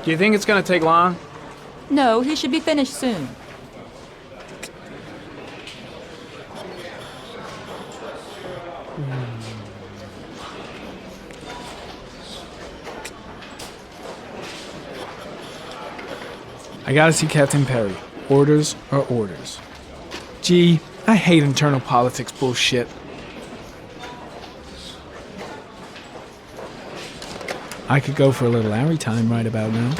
Do you think it's gonna take long? No, he should be finished soon. I gotta see Captain Perry. Orders are orders. Gee, I hate internal politics bullshit. I could go for a little ARI time right about now.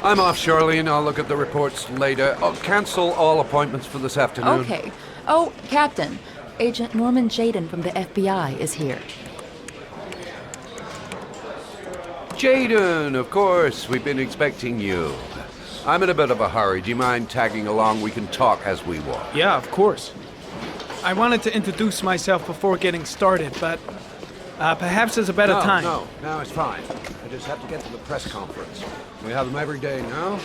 I'm off, Charlene. I'll look at the reports later. I'll cancel all appointments for this afternoon. Okay. Oh, Captain. Agent Norman Jaden from the FBI is here. Jaden, of course. We've been expecting you. I'm in a bit of a hurry. Do you mind tagging along? We can talk as we walk. Yeah, of course. I wanted to introduce myself before getting started, but perhaps there's a better time. No, it's fine. I just have to get to the press conference. We have them every day now.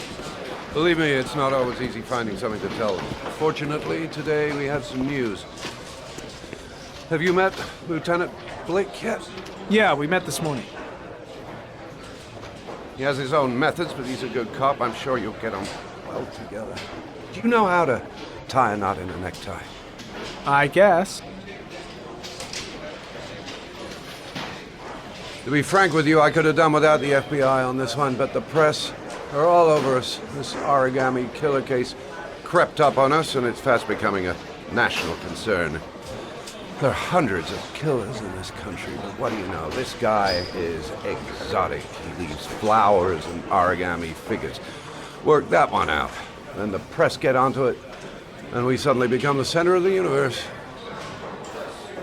Believe me, it's not always easy finding something to tell them. Fortunately, today we have some news. Have you met Lieutenant Blake yet? Yeah, we met this morning. He has his own methods, but he's a good cop. I'm sure you'll get on well together. Do you know how to tie a knot in a necktie? I guess. To be frank with you, I could have done without the FBI on this one, but the press are all over us. This Origami Killer case crept up on us, and it's fast becoming a national concern. There are hundreds of killers in this country, but what do you know? This guy is exotic. He leaves flowers and origami figures. Work that one out. Then the press get onto it, and we suddenly become the center of the universe.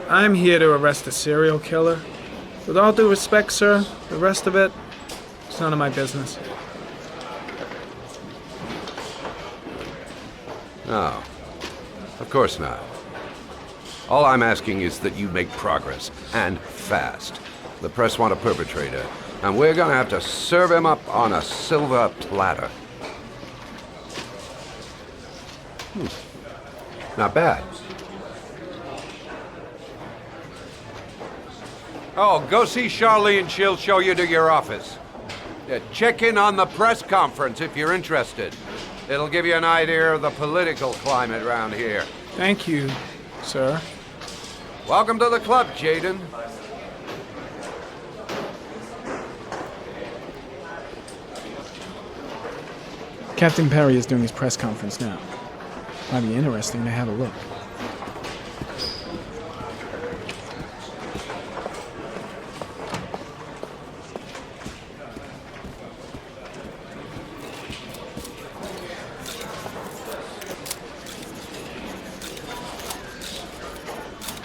I'm here to arrest a serial killer. With all due respect, sir, the rest of it, it's none of my business. No, of course not. All I'm asking is that you make progress, and fast. The press want a perpetrator, and we're gonna have to serve him up on a silver platter. Not bad. Oh, go see Charlene. She'll show you to your office. Check in on the press conference if you're interested. It'll give you an idea of the political climate around here. Thank you, sir. Welcome to the club, Jaden. Captain Perry is doing his press conference now. Might be interesting to have a look.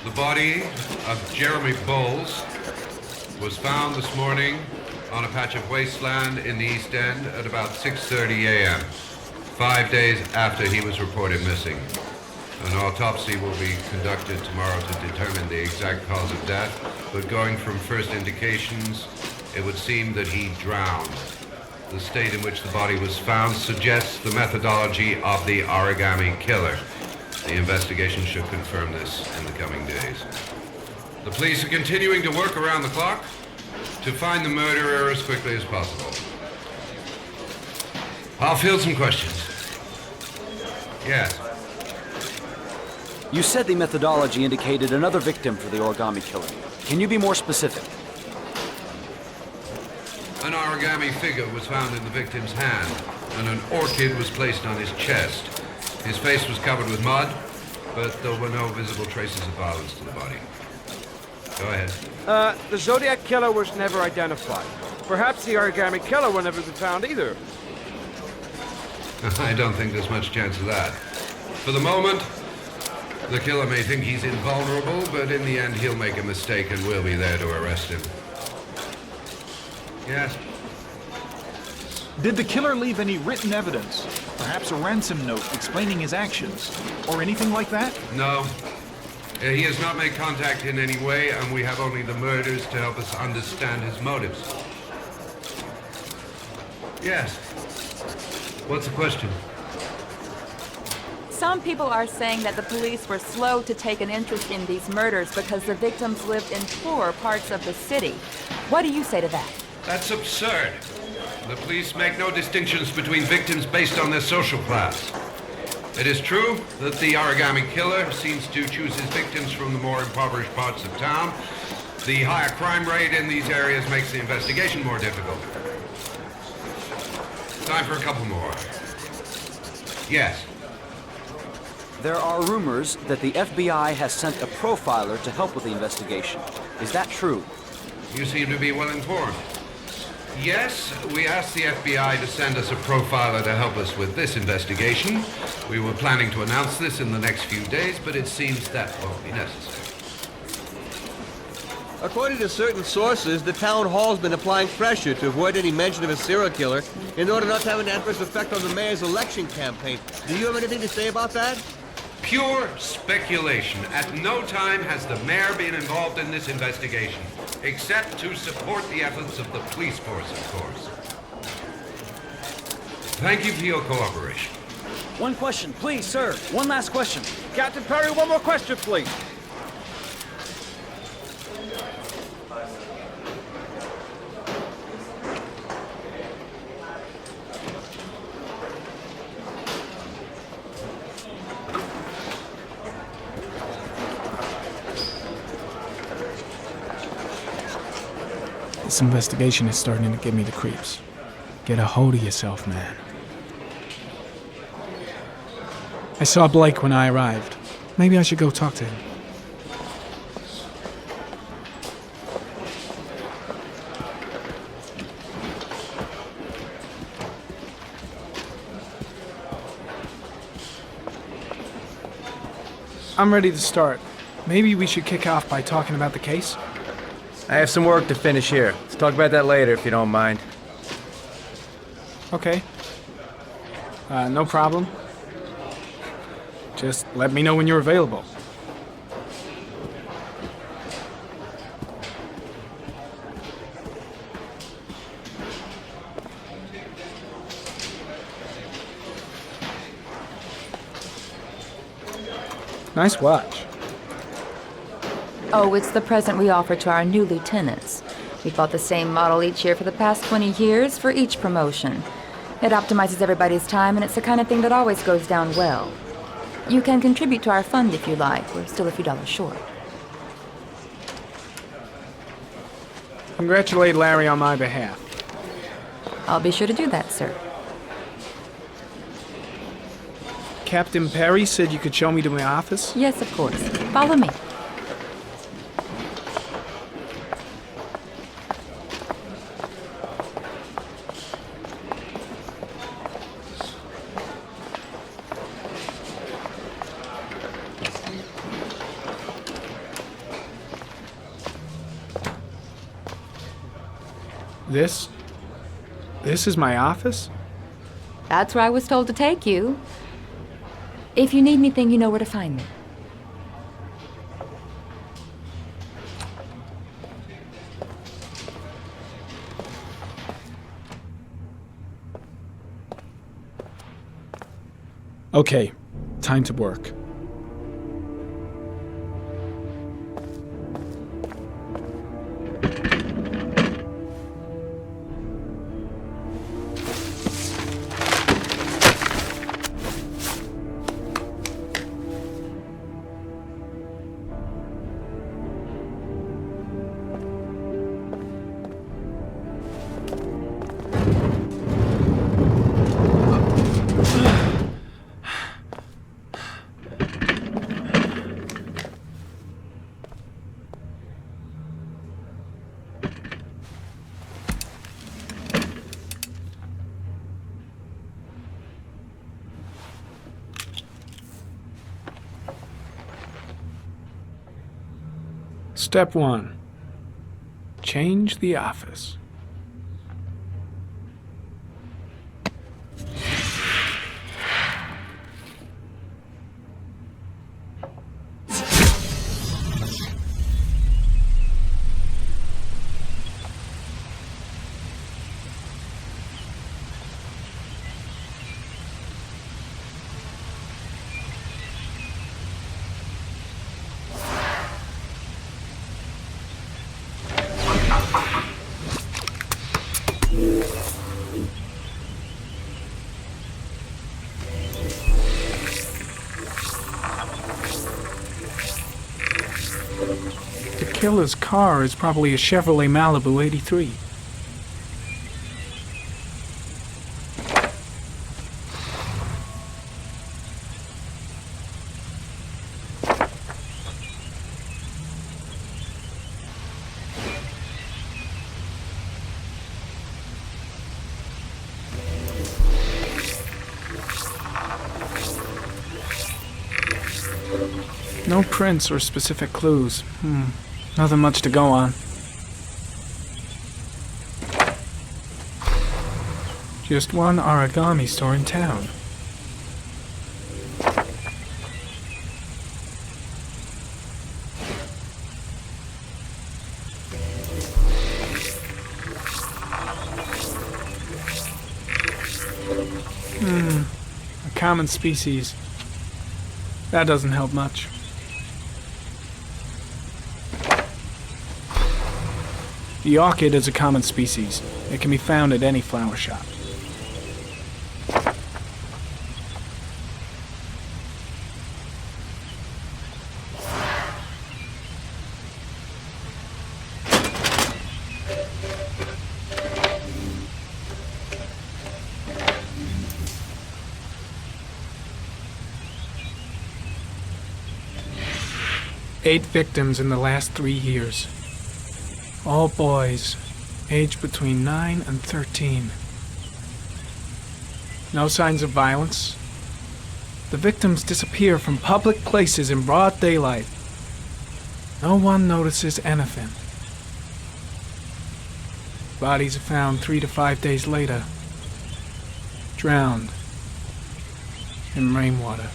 The body of Jeremy Bowles was found this morning on a patch of wasteland in the East End at about 6:30 a.m., 5 days after he was reported missing. An autopsy will be conducted tomorrow to determine the exact cause of death, but going from first indications, it would seem that he drowned. The state in which the body was found suggests the methodology of the Origami Killer. The investigation should confirm this in the coming days. The police are continuing to work around the clock to find the murderer as quickly as possible. I'll field some questions. Yes. You said the methodology indicated another victim for the Origami Killer. Can you be more specific? An origami figure was found in the victim's hand, and an orchid was placed on his chest. His face was covered with mud, but there were no visible traces of violence to the body. Go ahead. The Zodiac Killer was never identified. Perhaps the Origami Killer will never be found either. I don't think there's much chance of that. For the moment, the killer may think he's invulnerable, but in the end he'll make a mistake and we'll be there to arrest him. Yes? Did the killer leave any written evidence? Perhaps a ransom note explaining his actions? Or anything like that? No. He has not made contact in any way, and we have only the murders to help us understand his motives. Yes. What's the question? Some people are saying that the police were slow to take an interest in these murders because the victims lived in poorer parts of the city. What do you say to that? That's absurd. The police make no distinctions between victims based on their social class. It is true that the Origami Killer seems to choose his victims from the more impoverished parts of town. The higher crime rate in these areas makes the investigation more difficult. Time for a couple more. Yes. There are rumors that the FBI has sent a profiler to help with the investigation. Is that true? You seem to be well informed. Yes, we asked the FBI to send us a profiler to help us with this investigation. We were planning to announce this in the next few days, but it seems that won't be necessary. According to certain sources, the town hall's been applying pressure to avoid any mention of a serial killer in order not to have an adverse effect on the mayor's election campaign. Do you have anything to say about that? Pure speculation. At no time has the mayor been involved in this investigation, except to support the efforts of the police force, of course. Thank you for your cooperation. One question, please, sir. One last question. Captain Perry, one more question, please. This investigation is starting to give me the creeps. Get a hold of yourself, man. I saw Blake when I arrived. Maybe I should go talk to him. I'm ready to start. Maybe we should kick off by talking about the case? I have some work to finish here. Let's talk about that later if you don't mind. Okay. No problem. Just let me know when you're available. Nice watch. Oh, it's the present we offer to our new lieutenants. We bought the same model each year for the past 20 years for each promotion. It optimizes everybody's time, and it's the kind of thing that always goes down well. You can contribute to our fund if you like. We're still a few dollars short. Congratulate Larry on my behalf. I'll be sure to do that, sir. Captain Perry said you could show me to my office? Yes, of course. Follow me. This is my office? That's where I was told to take you. If you need anything, you know where to find me. Okay, time to work. Step 1. Change the office. The killer's car is probably a Chevrolet Malibu 83. No prints or specific clues. Nothing much to go on. Just one origami store in town. A common species. That doesn't help much. The orchid is a common species. It can be found at any flower shop. Eight victims in the last 3 years. All boys, aged between 9 and 13. No signs of violence. The victims disappear from public places in broad daylight. No one notices anything. Bodies are found 3 to 5 days later, drowned in rainwater.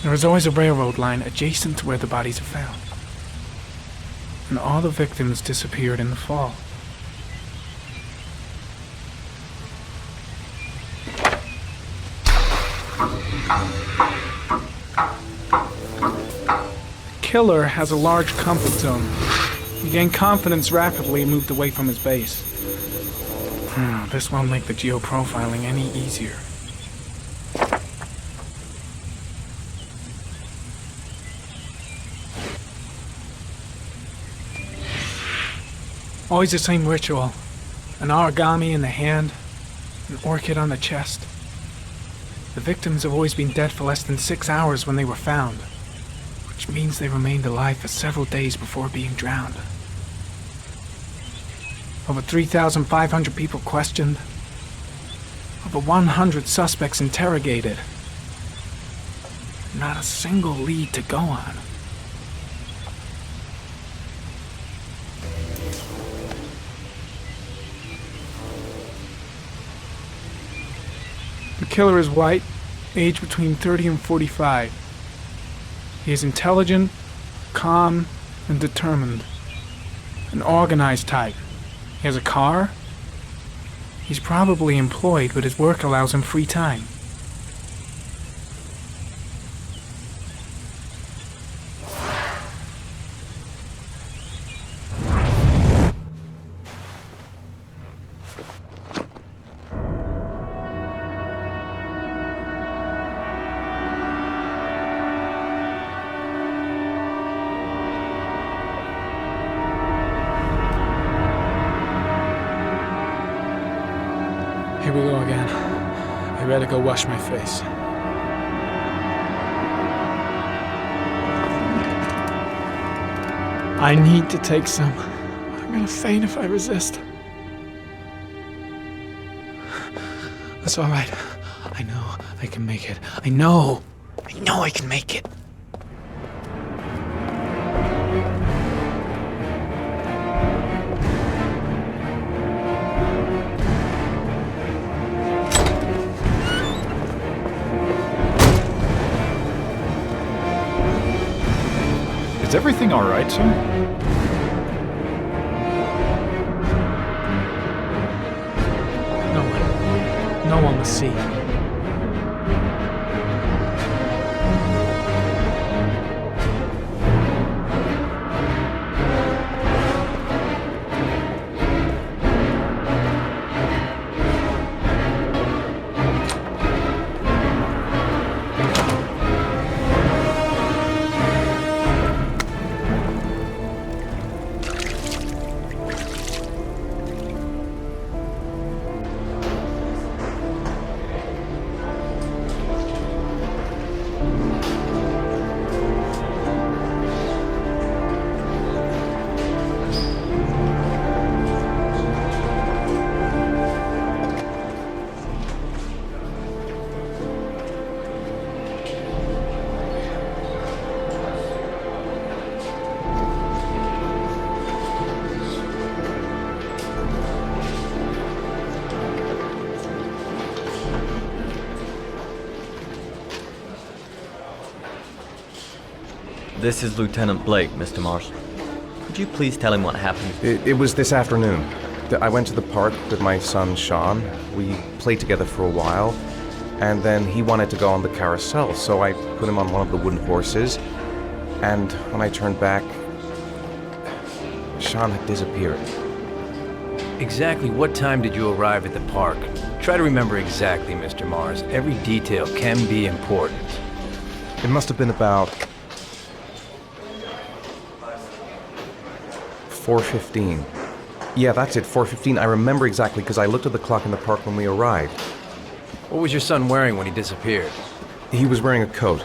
There is always a railroad line adjacent to where the bodies are found. And all the victims disappeared in the fall. The killer has a large comfort zone. He gained confidence rapidly and moved away from his base. This won't make the geoprofiling any easier. Always the same ritual. An origami in the hand, an orchid on the chest. The victims have always been dead for less than 6 hours when they were found, which means they remained alive for several days before being drowned. Over 3,500 people questioned. Over 100 suspects interrogated. Not a single lead to go on. The killer is white, aged between 30 and 45. He is intelligent, calm, and determined. An organized type. He has a car. He's probably employed, but his work allows him free time. Here we go again. I better go wash my face. I need to take some. I'm gonna faint if I resist. That's all right. I know I can make it. I know I can make it. Is everything all right, sir? No one will see. This is Lieutenant Blake, Mr. Mars. Could you please tell him what happened? It was this afternoon. I went to the park with my son, Shaun. We played together for a while, and then he wanted to go on the carousel, so I put him on one of the wooden horses, and when I turned back, Shaun had disappeared. Exactly what time did you arrive at the park? Try to remember exactly, Mr. Mars. Every detail can be important. It must have been about 4:15. Yeah, that's it, 4:15. I remember exactly because I looked at the clock in the park when we arrived. What was your son wearing when he disappeared? He was wearing a coat.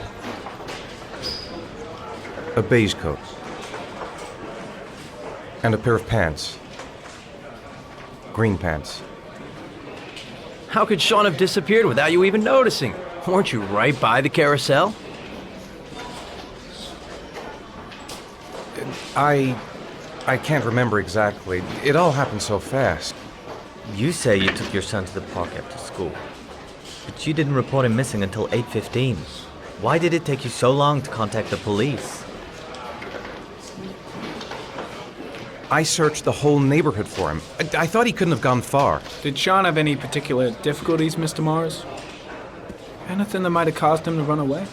A beige coat. And a pair of pants. Green pants. How could Shaun have disappeared without you even noticing? Weren't you right by the carousel? I can't remember exactly. It all happened so fast. You say you took your son to the park after school, but you didn't report him missing until 8:15. Why did it take you so long to contact the police? I searched the whole neighborhood for him. I thought he couldn't have gone far. Did Shaun have any particular difficulties, Mr. Mars? Anything that might have caused him to run away?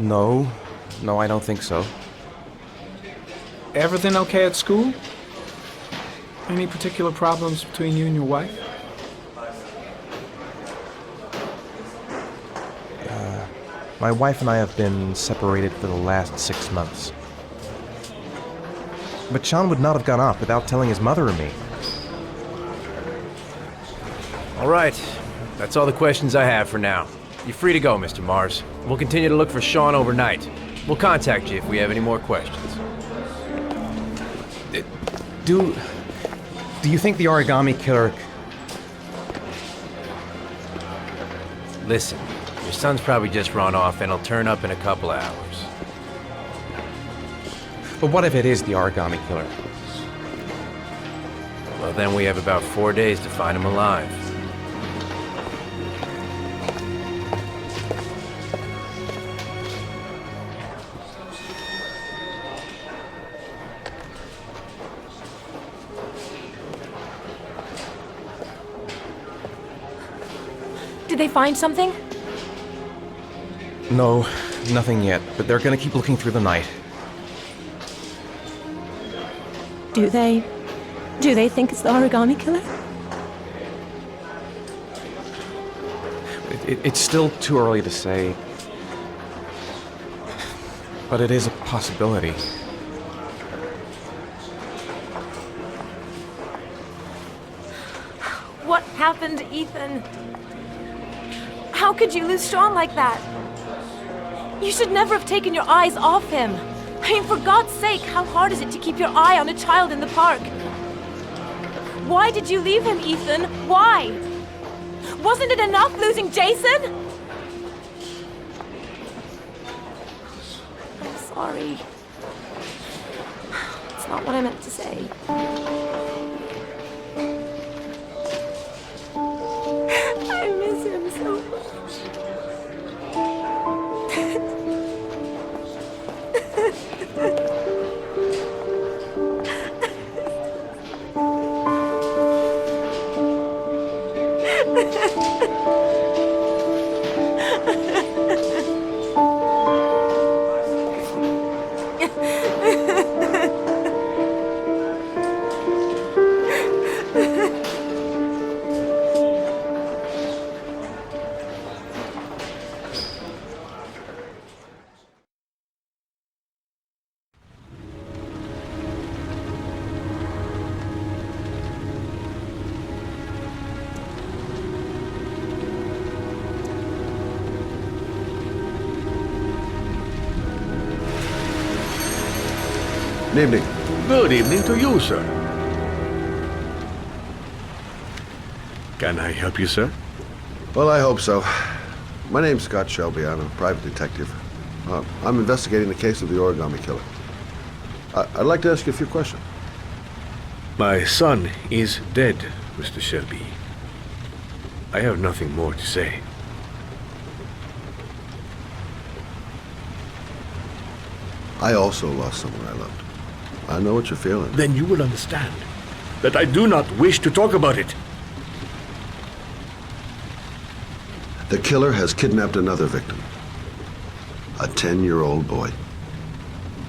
No, I don't think so. Everything okay at school? Any particular problems between you and your wife? My wife and I have been separated for the last 6 months. But Shaun would not have gone off without telling his mother or me. All right. That's all the questions I have for now. You're free to go, Mr. Mars. We'll continue to look for Shaun overnight. We'll contact you if we have any more questions. Do you think the Origami Killer... Listen, your son's probably just run off and he'll turn up in a couple of hours. But what if it is the Origami Killer? Well, then we have about 4 days to find him alive. Did they find something? No, nothing yet, but they're gonna keep looking through the night. Do they think it's the Origami Killer? It's still too early to say, but it is a possibility. What happened, Ethan? How could you lose Shaun like that? You should never have taken your eyes off him. I mean, for God's sake, how hard is it to keep your eye on a child in the park? Why did you leave him, Ethan? Why? Wasn't it enough losing Jason? I'm sorry. It's not what I meant to say. I miss him so much. Good evening. Good evening to you, sir. Can I help you, sir? Well, I hope so. My name's Scott Shelby. I'm a private detective. I'm investigating the case of the Origami Killer. I'd like to ask you a few questions. My son is dead, Mr. Shelby. I have nothing more to say. I also lost someone I loved. I know what you're feeling. Then you will understand that I do not wish to talk about it. The killer has kidnapped another victim. A 10-year-old boy.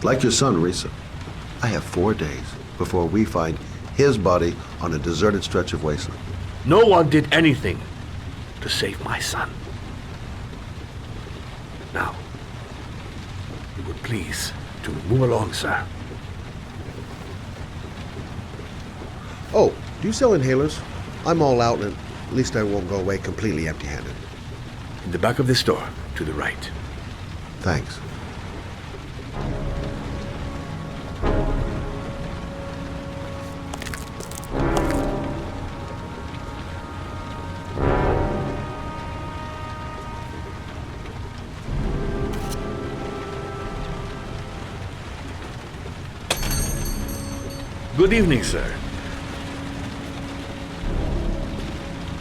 Like your son, Risa. I have 4 days before we find his body on a deserted stretch of wasteland. No one did anything to save my son. Now, you would please to move along, sir. Oh, do you sell inhalers? I'm all out, and at least I won't go away completely empty-handed. In the back of the store, to the right. Thanks. Good evening, sir.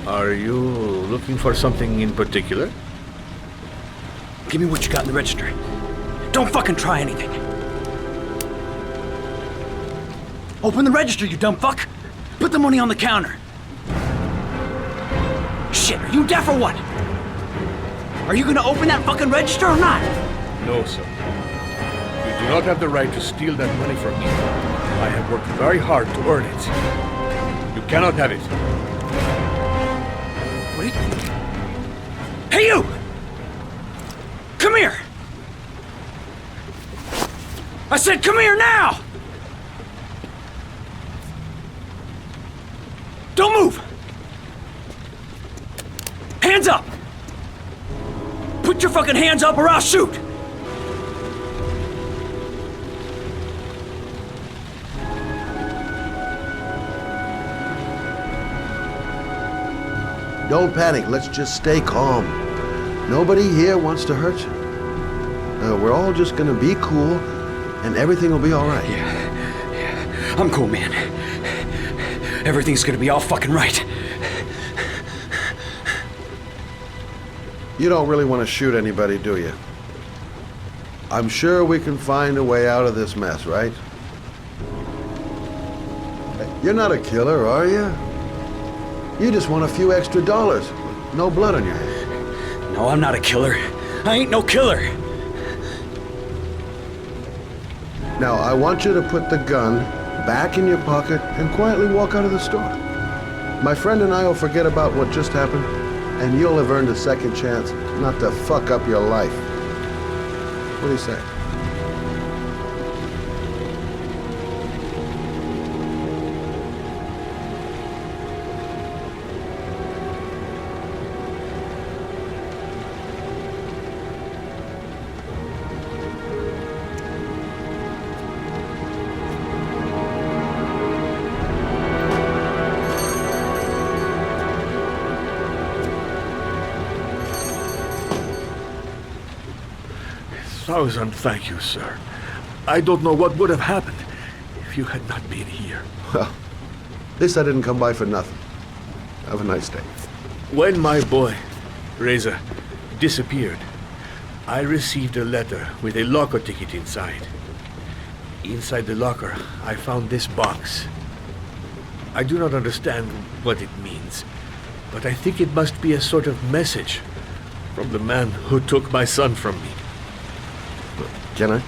Are you looking for something in particular? Give me what you got in the register. Don't fucking try anything. Open the register, you dumb fuck! Put the money on the counter. Shit, are you deaf or what? Are you gonna open that fucking register or not? No, sir. You do not have the right to steal that money from me. I have worked very hard to earn it. You cannot have it. Wait. Hey, you! Come here! I said come here now! Don't move! Hands up! Put your fucking hands up or I'll shoot! Don't panic. Let's just stay calm. Nobody here wants to hurt you. We're all just gonna be cool, and everything will be all right. Yeah. I'm cool, man. Everything's gonna be all fucking right. You don't really want to shoot anybody, do you? I'm sure we can find a way out of this mess, right? You're not a killer, are you? You just want a few extra dollars. No blood on your hands. No, I'm not a killer. I ain't no killer. Now, I want you to put the gun back in your pocket and quietly walk out of the store. My friend and I will forget about what just happened, and you'll have earned a second chance not to fuck up your life. What do you say? 1,000 thank you, sir. I don't know what would have happened if you had not been here. Well, at least I didn't come by for nothing. Have a nice day. When my boy, Reza, disappeared, I received a letter with a locker ticket inside. Inside the locker, I found this box. I do not understand what it means, but I think it must be a sort of message from the man who took my son from me. Can I?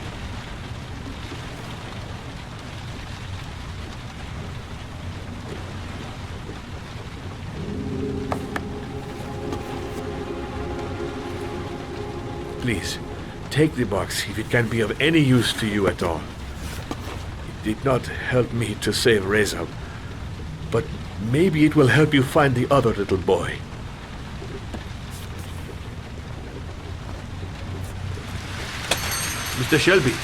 Please, take the box if it can be of any use to you at all. It did not help me to save Reza, but maybe it will help you find the other little boy. Mr. Shelby,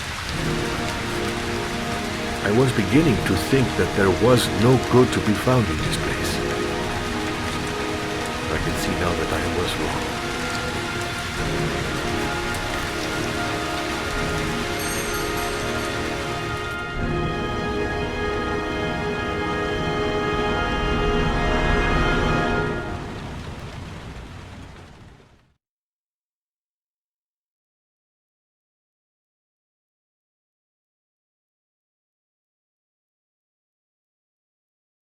I was beginning to think that there was no good to be found in this place. I can see now that I was wrong.